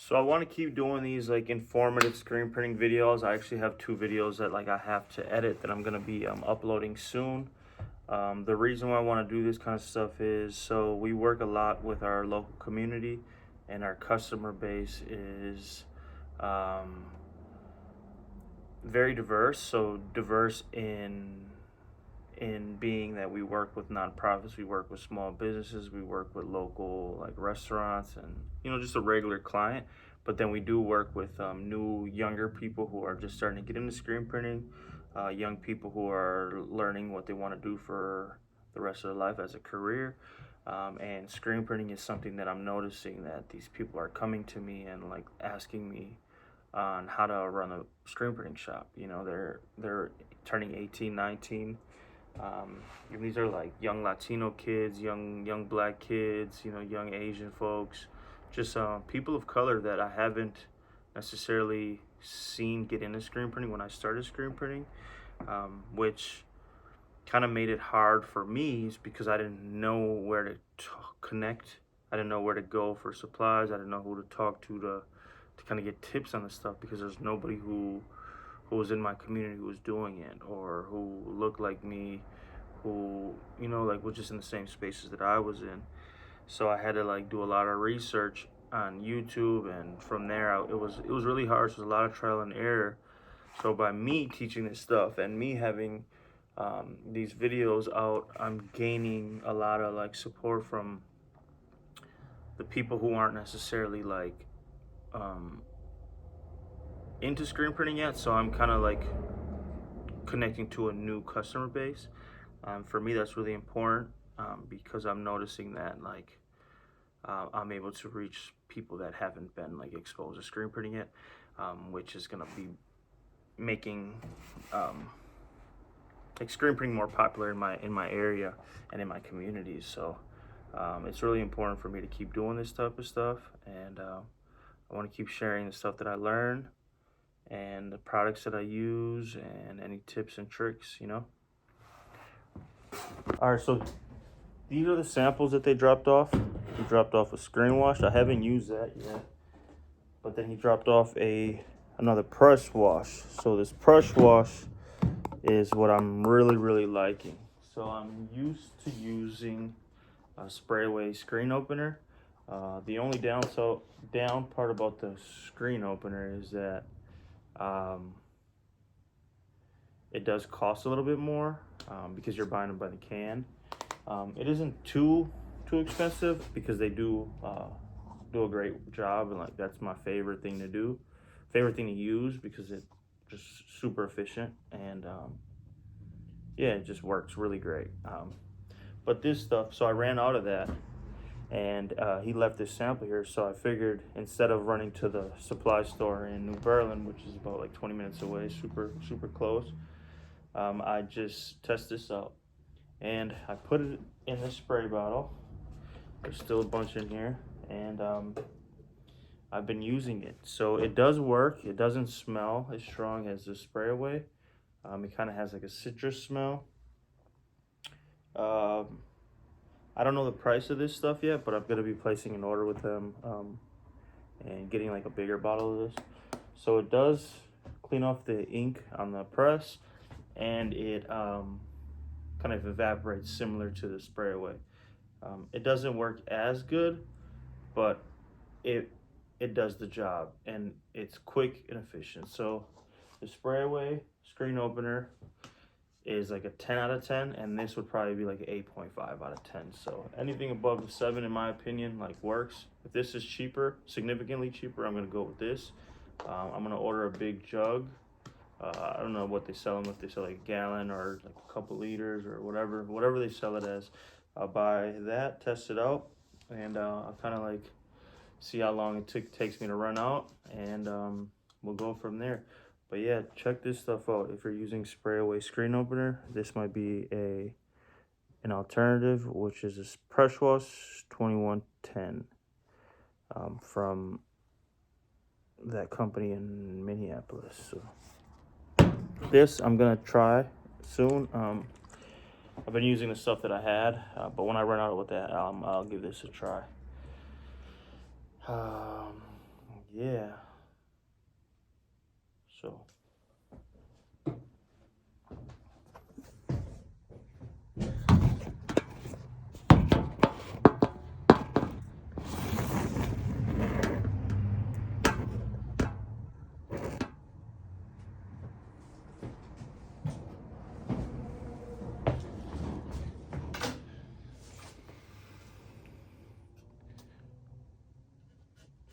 So I want to keep doing these like informative screen printing videos. I actually have 2 videos that like I have to edit that I'm gonna be uploading soon. The reason why I want to do this kind of stuff is so we work a lot with our local community, and our customer base is um, very diverse. So diverse in being that we work with nonprofits, we work with small businesses, we work with local like restaurants, and just a regular client. But then we do work with new younger people who are just starting to get into screen printing, young people who are learning what they want to do for the rest of their life as a career. And screen printing is something that I'm noticing that these people are coming to me and like asking me on how to run a screen printing shop. They're turning 18, 19. And these are like young Latino kids, young black kids, young Asian folks, just people of color that I haven't necessarily seen get into screen printing when I started screen printing, which kind of made it hard for me because I didn't know where to connect. I didn't know where to go for supplies. I didn't know who to talk to kind of get tips on this stuff, because there's nobody who was in my community who was doing it, or who looked like me, who like was just in the same spaces that I was in. So I had to like do a lot of research on YouTube, and from there it was really hard. So it was a lot of trial and error. So by me teaching this stuff and me having these videos out, I'm gaining a lot of like support from the people who aren't necessarily like um, into screen printing yet. So I'm kind of like connecting to a new customer base. For me, that's really important, because I'm noticing that like I'm able to reach people that haven't been like exposed to screen printing yet, which is gonna be making like screen printing more popular in my area and in my communities. So it's really important for me to keep doing this type of stuff, and I want to keep sharing the stuff that I learn and the products that I use and any tips and tricks. All right, so these are the samples that they dropped off. He dropped off a screen wash. I haven't used that yet. But then he dropped off another press wash. So this press wash is what I'm really liking. So I'm used to using a spray away screen opener. The only down part about the screen opener is that it does cost a little bit more, because you're buying them by the can. It isn't too expensive, because they do a great job, and like that's my favorite thing to use, because it just super efficient, and yeah, it just works really great. But this stuff, so I ran out of that, and he left this sample here, so I figured instead of running to the supply store in New Berlin, which is about like 20 minutes away, super close, I just test this out. And I put it in the spray bottle. There's still a bunch in here, and I've been using it. So it does work. It doesn't smell as strong as the spray away. It kind of has like a citrus smell. I don't know the price of this stuff yet, but I'm gonna be placing an order with them, and getting like a bigger bottle of this. So it does clean off the ink on the press, and it kind of evaporates similar to the spray away. It doesn't work as good, but it does the job, and it's quick and efficient. So the spray away screen opener is like a 10 out of 10, and this would probably be like an 8.5 out of 10. So anything above the 7, in my opinion, like works. If this is cheaper, significantly cheaper, I'm gonna go with this. I'm gonna order a big jug. I don't know what they sell them, if they sell like a gallon or like a couple liters or whatever they sell it as. I'll buy that, test it out, and I'll kind of like see how long it takes me to run out, and we'll go from there. But yeah, check this stuff out. If you're using spray away screen opener, this might be an alternative, which is this press wash 2110 from that company in Minneapolis. So this I'm gonna try soon. I've been using the stuff that I had, but when I run out with that, I'll give this a try. yeah, so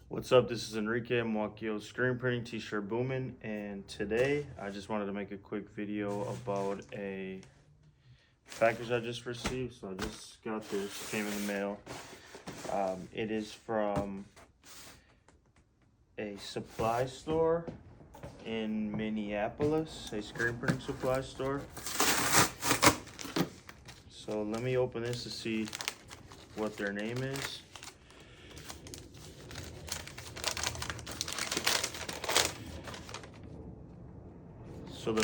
what's up? This is Enrique Mwakio, screen printing, t-shirt booming, and today I just wanted to make a quick video about a package I just received. So I just got this, came in the mail. It is from a supply store in Minneapolis, a screen printing supply store. So let me open this to see what their name is. So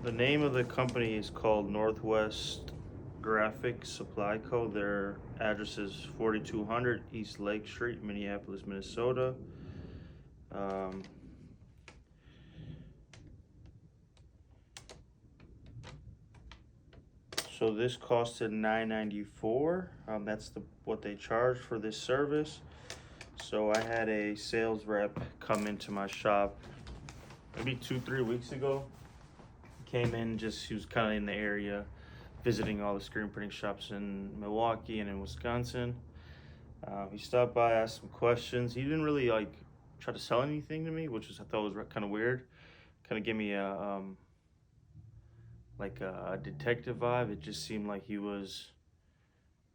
the name of the company is called Northwest Graphic Supply Co. Their address is 4200 East Lake Street, Minneapolis, Minnesota. So this costed $9.94. That's what they charged for this service. So I had a sales rep come into my shop maybe 2-3 weeks ago. Came in, he was kind of in the area visiting all the screen printing shops in Milwaukee and in Wisconsin. He stopped by, asked some questions. He didn't really try to sell anything to me, which I thought was kind of weird. Kind of gave me a detective vibe. It just seemed like he was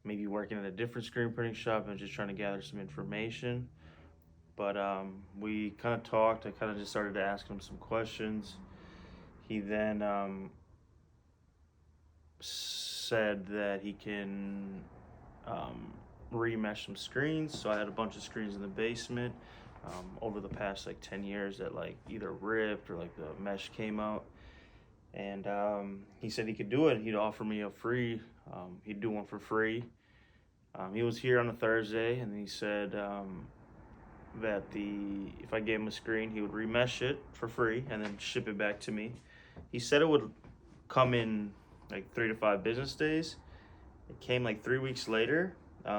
maybe working at a different screen printing shop and just trying to gather some information. But we kind of talked. I kind of just started to ask him some questions. He then said that he can remesh some screens. So I had a bunch of screens in the basement over the past 10 years that either ripped or the mesh came out. And he said he could do it. He'd offer me a free, he'd do one for free. He was here on a Thursday, and he said that if I gave him a screen, he would remesh it for free and then ship it back to me. He said it would come in 3 to 5 business days. It came 3 weeks later,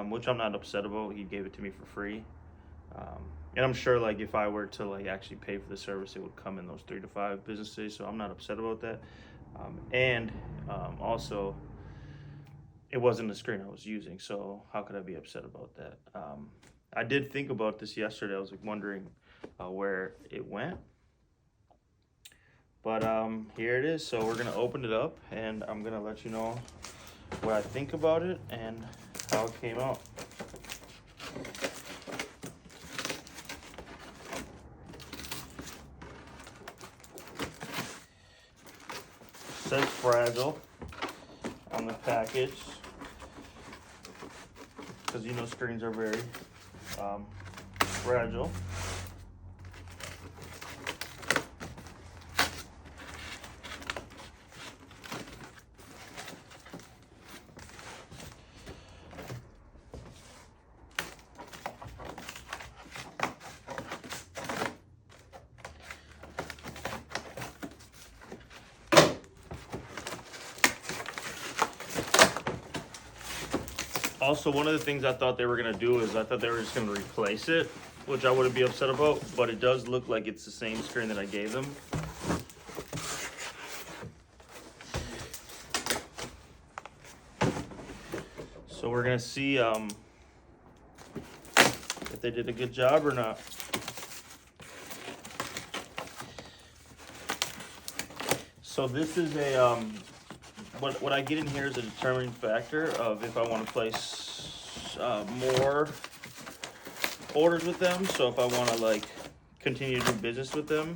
which I'm not upset about. He gave it to me for free. And I'm sure if I were to actually pay for the service, it would come in those 3 to 5 business days. So I'm not upset about that. Also, it wasn't the screen I was using. So how could I be upset about that? I did think about this yesterday. I was wondering where it went. But here it is. So we're gonna open it up, and I'm gonna let you know what I think about it and how it came out. It says fragile on the package, because screens are very fragile. Also, one of the things I thought they were going to do is I thought they were just going to replace it, which I wouldn't be upset about, but it does look like it's the same screen that I gave them. So we're going to see if they did a good job or not. So this is a what I get in here is a determining factor of if I want to place more orders with them. So if I want to continue to do business with them,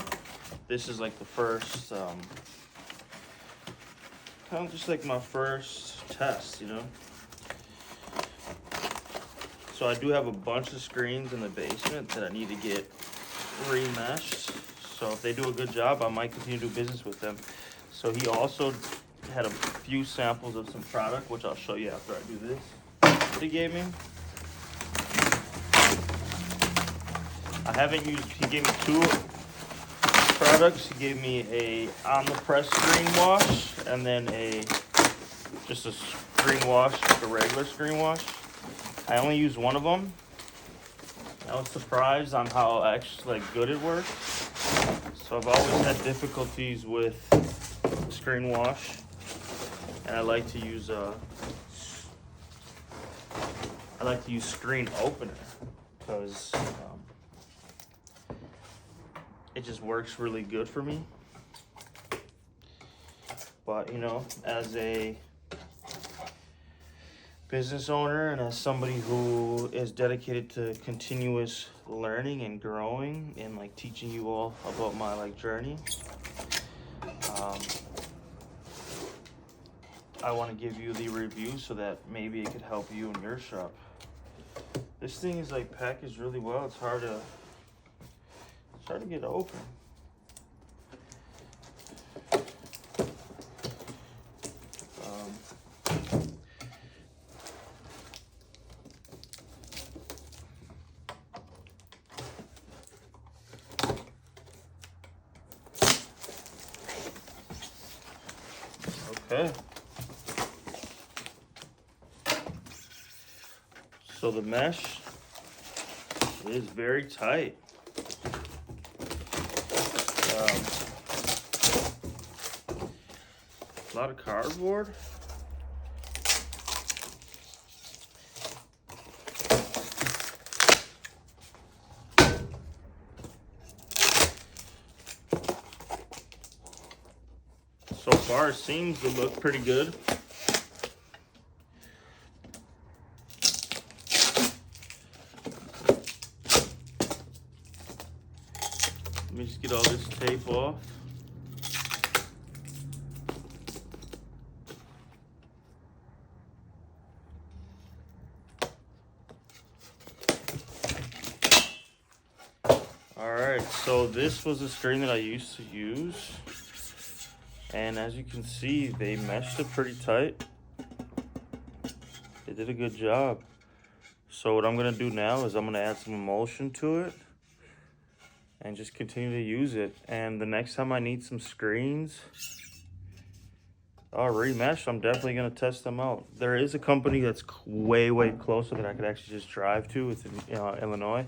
this is the first kind of just my first test, So I do have a bunch of screens in the basement that I need to get remeshed. So if they do a good job, I might continue to do business with them. So he also had a few samples of some product, which I'll show you after I do this, that he gave me. I haven't used, he gave me 2 products. He gave me a on the press screen wash and then just a screen wash, like a regular screen wash. I only used one of them. I was surprised on how actually good it worked. So I've always had difficulties with screen wash, and I like to use screen opener because it just works really good for me. But as a business owner and as somebody who is dedicated to continuous learning and growing and like teaching you all about my journey, I want to give you the review so that maybe it could help you in your shop. This thing is packaged really well. It's hard to get open. Okay. So the mesh is very tight. A lot of cardboard. So far, it seems to look pretty good. Let me just get all this tape off. All right, so this was a screen that I used to use. And as you can see, they meshed it pretty tight. They did a good job. So what I'm gonna do now is I'm gonna add some emulsion to it and just continue to use it. And the next time I need some screens remesh, I'm definitely gonna test them out. There is a company that's way closer that I could actually just drive to. It's in Illinois.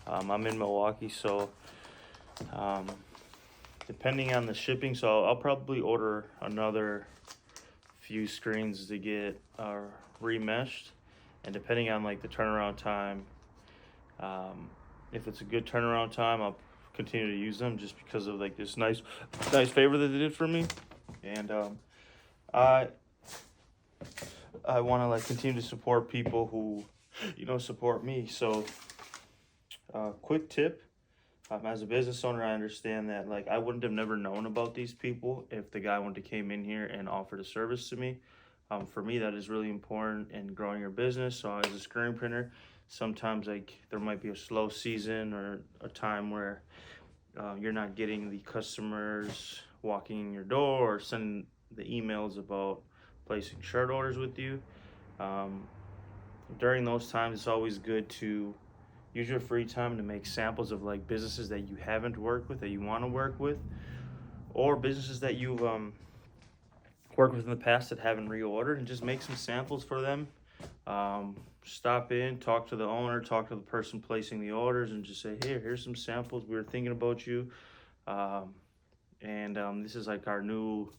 I'm in Milwaukee, so depending on the shipping, so I'll probably order another few screens to get remeshed, and depending on the turnaround time, if it's a good turnaround time, I'll continue to use them just because of this nice favor that they did for me. And I want to continue to support people who support me. So quick tip. As a business owner, I understand that I wouldn't have never known about these people if the guy wouldn't have came in here and offered a service to me. For me, that is really important in growing your business. So as a screen printer, sometimes there might be a slow season or a time where you're not getting the customers walking in your door or sending the emails about placing shirt orders with you. During those times, it's always good to use your free time to make samples of businesses that you haven't worked with, that you want to work with, or businesses that you've worked with in the past that haven't reordered, and just make some samples for them. Stop in, talk to the owner, talk to the person placing the orders, and just say, hey, here's some samples. We were thinking about you. This is our new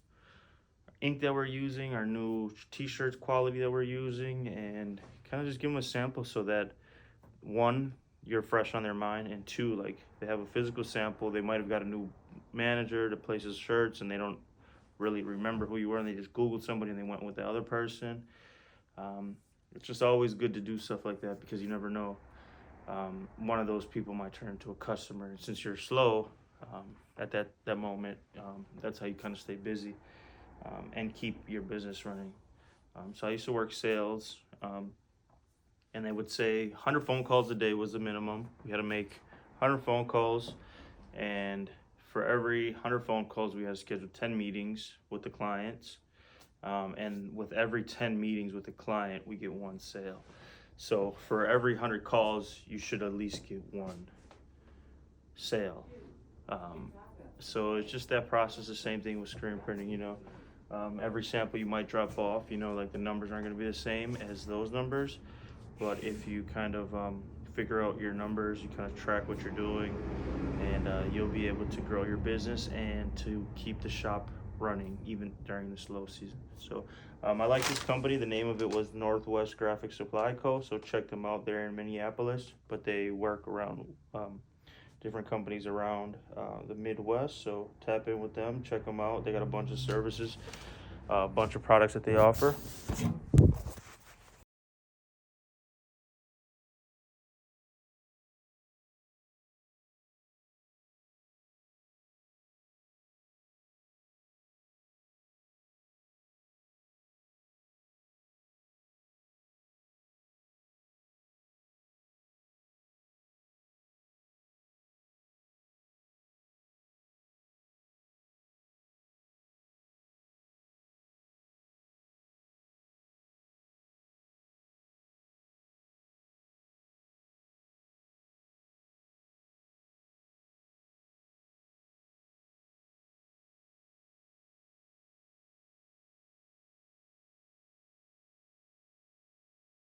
ink that we're using, our new t-shirts quality that we're using, and kind of just give them a sample so that one, you're fresh on their mind, and two, they have a physical sample. They might have got a new manager to place his shirts and they don't really remember who you were, and they just Googled somebody and they went with the other person. It's just always good to do stuff like that because you never know. One of those people might turn into a customer, and since you're slow at that moment, that's how you kind of stay busy and keep your business running. So I used to work sales, and they would say 100 phone calls a day was the minimum. We had to make 100 phone calls, and for every 100 phone calls, we had to schedule 10 meetings with the clients. And with every 10 meetings with the client, we get 1 sale. So for every 100 calls, you should at least get 1. sale. Um, so it's just that process. The same thing with screen printing. Every sample you might drop off. Like the numbers aren't going to be the same as those numbers, but if you kind of figure out your numbers, you kind of track what you're doing, and you'll be able to grow your business and to keep the shop running even during the slow season. So I like this company. The name of it was Northwest Graphic Supply Co. So check them out there in Minneapolis, but they work around different companies around the Midwest. So tap in with them, check them out. They got a bunch of services, a bunch of products that they offer.